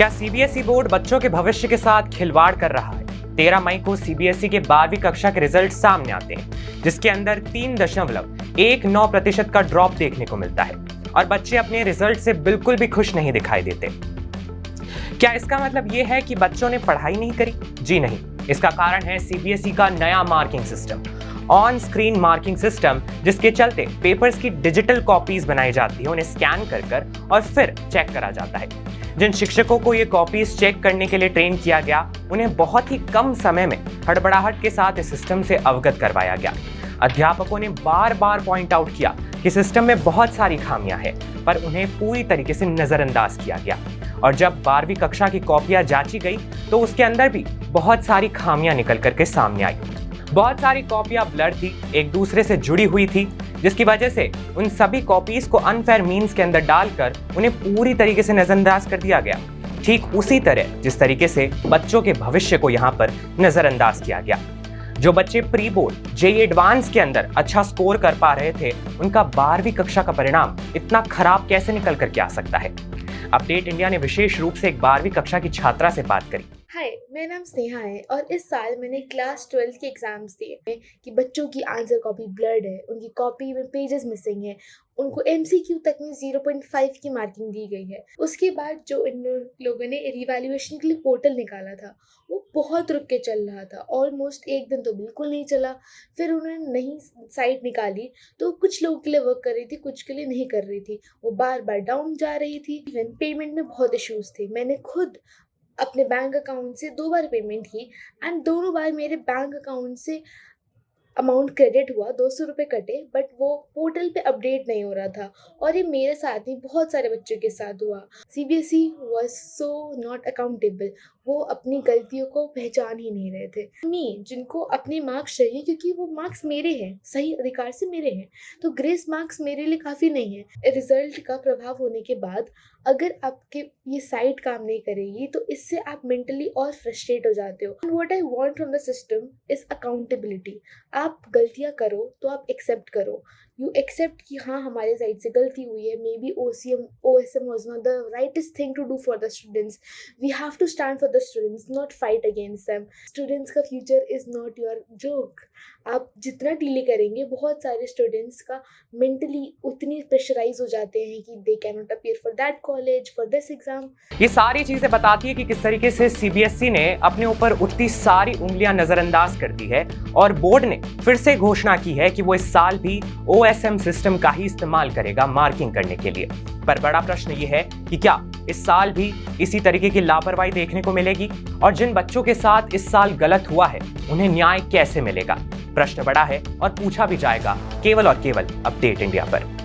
क्या CBSE board बच्चों के भविष्य के साथ खिलवाड़ कर रहा है? 13 मई को सीबीएसई के 12वीं कक्षा के रिजल्ट सामने आते हैं, जिसके अंदर 3.19% का ड्रॉप देखने को मिलता है और बच्चे अपने रिजल्ट से बिल्कुल भी खुश नहीं दिखाई देते। क्या इसका मतलब ये है कि बच्चों ने पढ़ाई नहीं करी? जी नहीं, इसका कारण है सीबीएसई का नया marking system, on screen marking system, जिसके चलते पेपर्स की डिजिटल कॉपीज बनाई जाती है, उन्हें स्कैन कर और फिर चेक करा जाता है। जिन शिक्षकों को ये कॉपीज चेक करने के लिए ट्रेन किया गया, उन्हें बहुत ही कम समय में हड़बड़ाहट के साथ इस सिस्टम से अवगत करवाया गया। अध्यापकों ने बार बार पॉइंट आउट किया कि सिस्टम में बहुत सारी खामियां हैं, पर उन्हें पूरी तरीके से नजरअंदाज किया गया। और जब 12वीं कक्षा की कॉपियां जांची गई तो उसके अंदर भी बहुत सारी खामियां निकल करके सामने आई। बहुत सारी कॉपियां ब्लर थी, एक दूसरे से जुड़ी हुई थी, जिसकी वजह से उन सभी कॉपीज को अनफेयर मीन्स के अंदर डालकर उन्हें पूरी तरीके से नजरअंदाज कर दिया गया। ठीक उसी तरह जिस तरीके से बच्चों के भविष्य को यहाँ पर नजरअंदाज किया गया। जो बच्चे प्री बोर्ड जेईई एडवांस के अंदर अच्छा स्कोर कर पा रहे थे, उनका 12वीं कक्षा का परिणाम इतना खराब कैसे निकल करके आ सकता है? अपडेट इंडिया ने विशेष रूप से एक 12वीं कक्षा की छात्रा से बात करी। हाय, मेरा नाम स्नेहा है और इस साल मैंने क्लास 12 के एग्जाम्स दिए कि बच्चों की आंसर कॉपी ब्लर्ड है, उनकी कॉपी में पेजेस मिसिंग है, उनको एमसीक्यू तक में 0.5 की मार्किंग दी गई है। उसके बाद जो इन लोगों ने रिवैल्यूएशन के लिए पोर्टल निकाला था, वो बहुत रुक के चल रहा था, ऑलमोस्ट एक दिन तो बिल्कुल नहीं चला। फिर उन्होंने नई साइट निकाली तो कुछ लोगों के लिए वर्क कर रही थी, कुछ के लिए नहीं कर रही थी, वो बार बार डाउन जा रही थी। इवन पेमेंट में बहुत इश्यूज थे। मैंने खुद अपने बैंक अकाउंट से 2 बार पेमेंट की एंड दोनों बार मेरे बैंक अकाउंट से अमाउंट क्रेडिट हुआ, 200 रुपये कटे, बट वो पोर्टल पे अपडेट नहीं हो रहा था। और ये मेरे साथ नहीं, बहुत सारे बच्चों के साथ हुआ। CBSE was so not accountable. वो अपनी गलतियों को पहचान ही नहीं रहे थे। जिनको अपने मार्क्स चाहिए, क्योंकि वो मार्क्स मेरे हैं, सही अधिकार से मेरे हैं, तो ग्रेस मार्क्स मेरे लिए काफ़ी नहीं है। रिजल्ट का प्रभाव होने के बाद अगर आपके ये साइट काम नहीं करेगी तो इससे आप मेंटली और फ्रस्ट्रेट हो जाते हो। What I want from the system is accountability. आप गलतियां करो तो आप एक्सेप्ट करो, यू एक्सेप्ट कि हाँ, हमारे साइड से गलती हुई है, may be OSM was not the rightest thing to do for the students. We have to stand for the students, not fight against them. Students का future is not your joke. आप जितना delay करेंगे, बहुत सारे students का mentally उतनी pressurise हो जाते हैं कि they can not appear for that college, for this exam. ये सारी चीजें बताती है कि किस तरीके से सीबीएसई ने अपने ऊपर उतनी सारी उंगलियां नजरअंदाज कर दी है और बोर्ड ने फिर से घोषणा की है कि वो इस साल भी OSM सिस्टम का ही इस्तेमाल करेगा मार्किंग करने के लिए। पर बड़ा प्रश्न ये है कि क्या इस साल भी इसी तरीके की लापरवाही देखने को मिलेगी और जिन बच्चों के साथ इस साल गलत हुआ है, उन्हें न्याय कैसे मिलेगा? प्रश्न बड़ा है और पूछा भी जाएगा केवल और केवल अपडेट इंडिया पर।